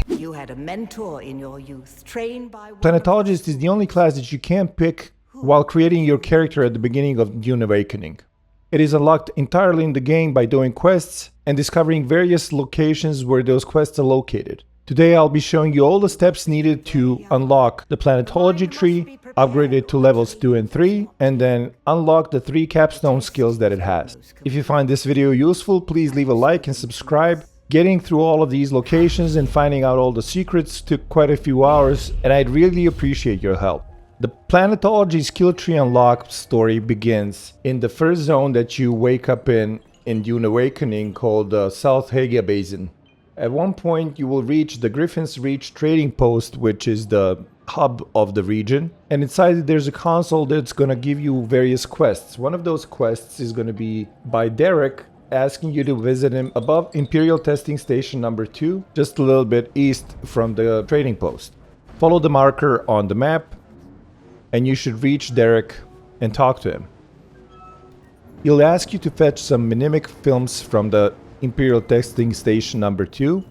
You had a mentor in your youth, trained by... Planetologist is the only class that you can't pick while creating your character at the beginning of Dune Awakening. It is unlocked entirely in the game by doing quests and discovering various locations where those quests are located. Today I'll be showing you all the steps needed to unlock the Planetology tree, upgrade it to levels 2 and 3, and then unlock the 3 capstone skills that it has. If you find this video useful, please leave a like and subscribe. Getting through all of these locations and finding out all the secrets took quite a few hours, and I'd really appreciate your help. The Planetology skill tree unlock story begins in the first zone that you wake up in Dune Awakening, called the South Haga Basin. At one point you will reach the Griffin's Reach trading post, which is the hub of the region, and inside it there's a console that's gonna give you various quests. One of those quests is gonna be by Derek, asking you to visit him above Imperial Testing Station number 2, just a little bit east from the trading post. Follow the marker on the map and you should reach Derek and talk to him. He'll ask you to fetch some Minimic films from the Imperial Testing Station number 2,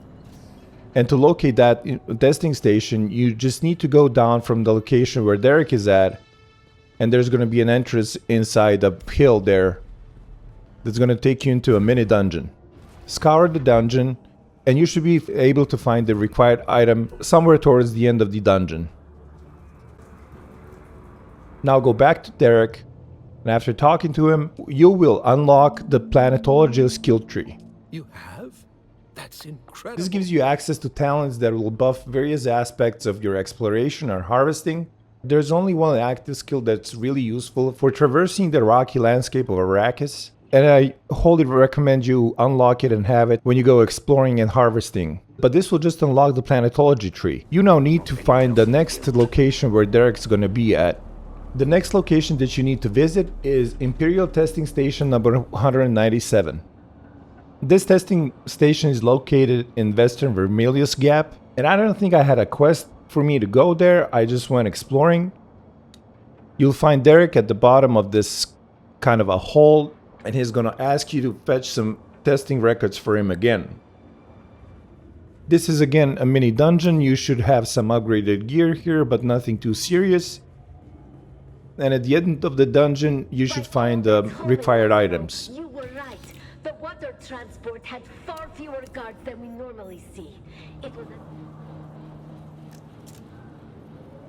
and to locate that testing station you just need to go down from the location where Derek is at, and there's going to be an entrance inside a hill there that's going to take you into a mini dungeon. Scour the dungeon and you should be able to find the required item somewhere towards the end of the dungeon. Now go back to Derek, and after talking to him you will unlock the Planetology skill tree. You have? That's incredible. This gives you access to talents that will buff various aspects of your exploration or harvesting. There's only one active skill that's really useful for traversing the rocky landscape of Arrakeen, and I wholly recommend you unlock it and have it when you go exploring and harvesting. But this will just unlock the Planetology tree. You now need to find the next location where Derek's gonna be at. The next location that you need to visit is Imperial Testing Station number 197. This testing station is located in Western Vermilius Gap, and I don't think I had a quest for me to go there, I just went exploring. You'll find Derek at the bottom of this kind of a hole, and he's gonna ask you to fetch some testing records for him again. This is again a mini dungeon. You should have some upgraded gear here, but nothing too serious. And at the end of the dungeon you should find the required items. You were right. The water transport had far fewer guards than we normally see. It was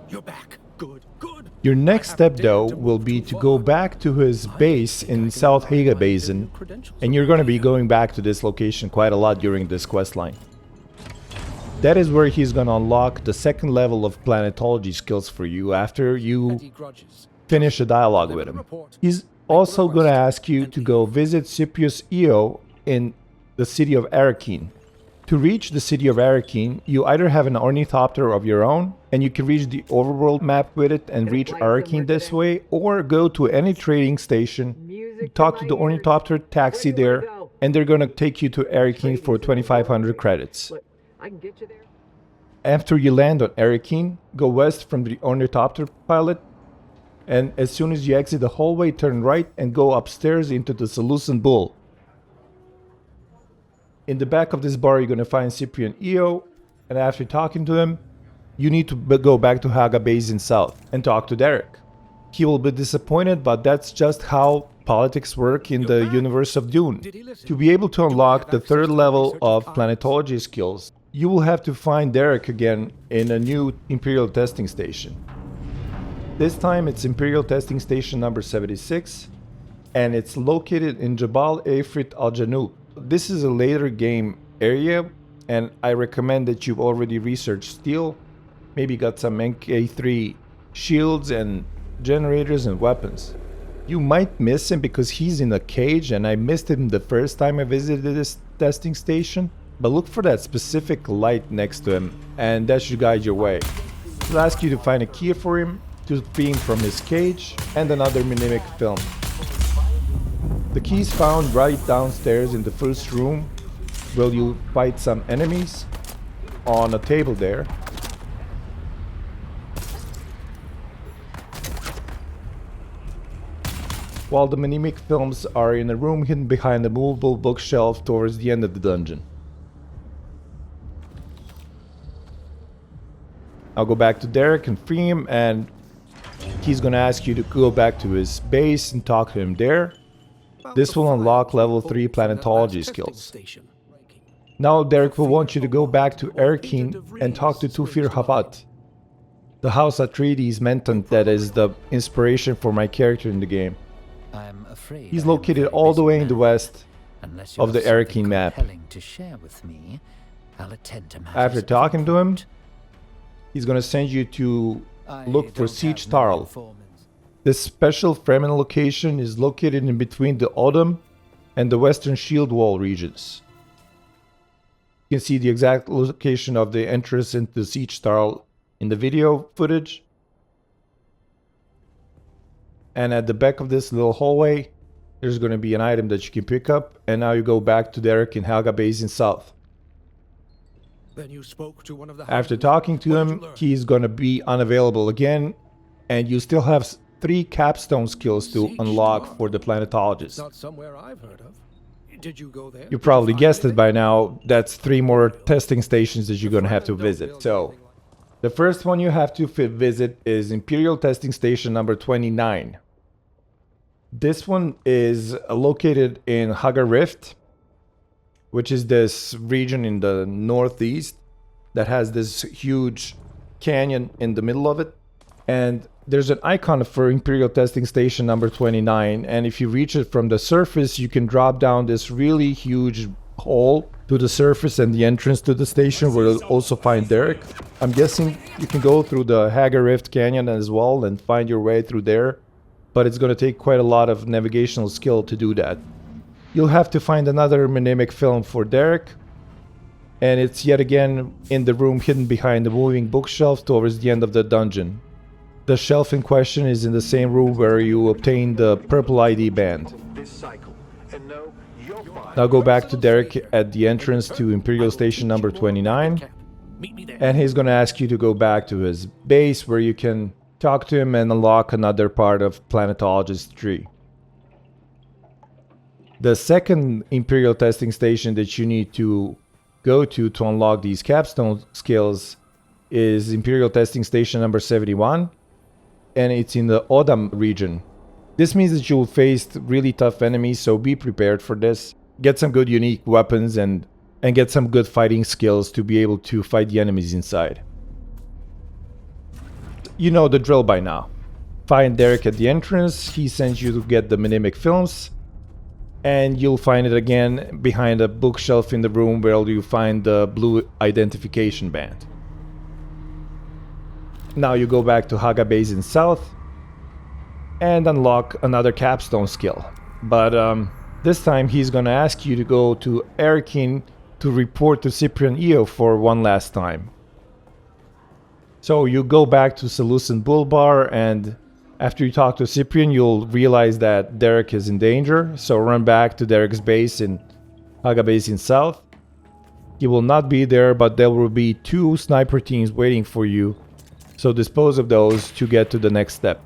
You're back. Good, good. Your next step though will be to go back to his base in South Haga Basin, and you're going to be going back to this location quite a lot during this questline. That is where he's going to unlock the second level of Planetology skills for you after you finish a dialogue with him. He's also going to ask you to go visit Ciprian Io in the city of Arrakeen. To reach the city of Arrakeen, you either have an ornithopter of your own, and you can reach the overworld map with it and reach Arrakeen this way, or go to any trading station, talk to the ornithopter taxi there, and they're going to take you to Arrakeen for 2,500 credits. After you land on Arrakeen, go west from the ornithopter pilot, and as soon as you exit the hallway, turn right and go upstairs into the Seleucid Bull. In the back of this bar you're going to find Ciprian Io, and after talking to him, you need to go back to Haga Basin South and talk to Derek. He will be disappointed, but that's just how politics work in the universe of Dune. To be able to unlock the third level of Planetology skills, you will have to find Derek again in a new Imperial Testing Station. This time it's Imperial Testing Station number 76, and it's located in Jabal Ifrit al-Janub. This is a later game area, and I recommend that you've already researched steel, maybe got some MK3 shields and generators and weapons. You might miss him because he's in a cage, and I missed him the first time I visited this testing station, but look for that specific light next to him, and that should guide your way. He'll ask you to find a key for him, to free him from his cage, and another Minimic film. The key is found right downstairs in the first room, where you fight some enemies on a table there. While the Minimic films are in a room hidden behind a movable bookshelf towards the end of the dungeon. I'll go back to Derek and free him, and he's gonna ask you to go back to his base and talk to him there. This will unlock level 3 Planetology skills. Now Derek will want you to go back to Arrakeen and talk to Thufir Hawat, the House Atreides mentor that is the inspiration for my character in the game. I'm afraid He's located all the way in the west of the Arrakeen map. To share with me, I'll attend to After talking to him, he's gonna send you to look for Sietch Tarl. This special Fremen location is located in between the Autumn and the Western Shield Wall regions. You can see the exact location of the entrance into Sietch Tarl in the video footage. And at the back of this little hallway, there's going to be an item that you can pick up. And now you go back to Derek in Helga Basin South. Then you spoke to one of the After Hounds. talking to What did him, you learn? he's going to be unavailable again. And you still have 3 capstone skills to Sietch unlock Tarl? for the Planetologist. Not somewhere I've heard of. Did you go there? You probably Find guessed it anything? by now. That's 3 more testing stations that you're going to have to visit. So, the first one you have to visit is Imperial Testing Station number 29. This one is located in Hagar Rift, which is this region in the northeast that has this huge canyon in the middle of it. And there's an icon for Imperial Testing Station number 29, and if you reach it from the surface, you can drop down this really huge hole to the surface and the entrance to the station, where you'll also find Derek. I'm guessing you can go through the Hagar Rift Canyon as well and find your way through there, but it's going to take quite a lot of navigational skill to do that. You'll have to find another Minimic film for Derek, and it's yet again in the room hidden behind the moving bookshelf towards the end of the dungeon. The shelf in question is in the same room where you obtained the purple ID band. Now go back to Derek at the entrance to Imperial Station number 29, Meet me there. and he's gonna ask you to go back to his base where you can talk to him and unlock another part of Planetologist tree. The second Imperial Testing Station that you need to go to unlock these capstone skills is Imperial Testing Station number 71. And it's in the Odam region. This means that you'll face really tough enemies, so be prepared for this. Get some good unique weapons and get some good fighting skills to be able to fight the enemies inside. You know the drill by now. Find Derek at the entrance, he sends you to get the Minimic films, and you'll find it again behind a bookshelf in the room where you find the blue identification band. Now you go back to Haga Basin South and unlock another capstone skill. But this time he's gonna ask you to go to Arrakeen to report to Ciprian Io for one last time. So you go back to Seleucid Bulbar, and after you talk to Ciprian, you'll realize that Derek is in danger. So run back to Derek's base in Haga Basin South. He will not be there, but there will be 2 sniper teams waiting for you. So dispose of those to get to the next step.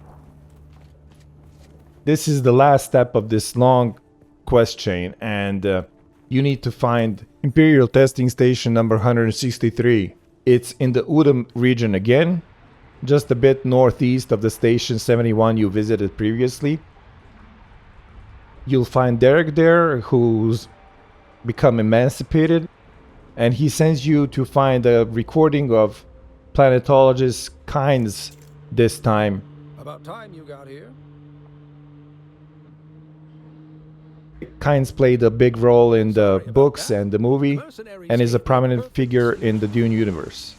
This is the last step of this long quest chain, and you need to find Imperial Testing Station number 163. It's in the Udam region again, just a bit northeast of the Station 71 you visited previously. You'll find Derek there, who's become emancipated, and he sends you to find a recording of Planetologist Kynes this time. About time you got here. Kynes played a big role in the books and the movie, and is a prominent figure in the Dune universe.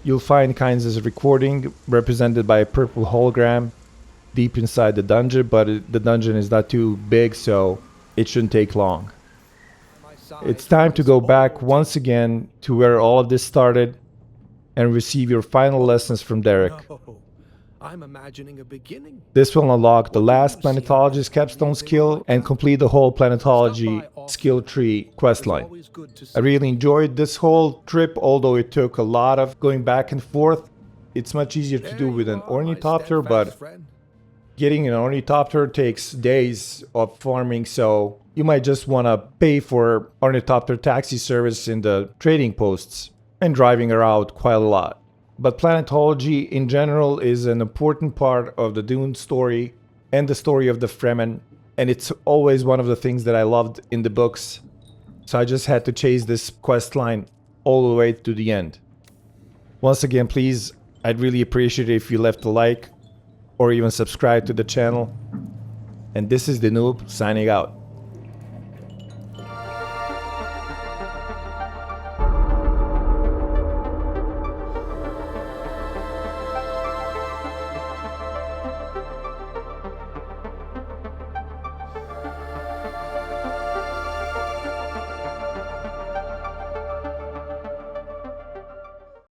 You'll find Kynes' recording represented by a purple hologram deep inside the dungeon, but the dungeon is not too big, so it shouldn't take long. It's time to go back once again to where all of this started and receive your final lessons from Derek. No, I'm imagining a beginning. This will unlock the last Planetologist capstone skill and complete the whole Planetology skill tree questline. Always good to see. I really enjoyed this whole trip, although it took a lot of going back and forth. It's much easier to do with an ornithopter, but getting an ornithopter takes days of farming, so you might just want to pay for ornithopter taxi service in the trading posts. and driving around quite a lot. But planetology in general is an important part of the Dune story and the story of the Fremen, and it's always one of the things that I loved in the books. So I just had to chase this quest line all the way to the end. Once again, please, I'd really appreciate it if you left a like or even subscribe to the channel. And this is the Noob signing out.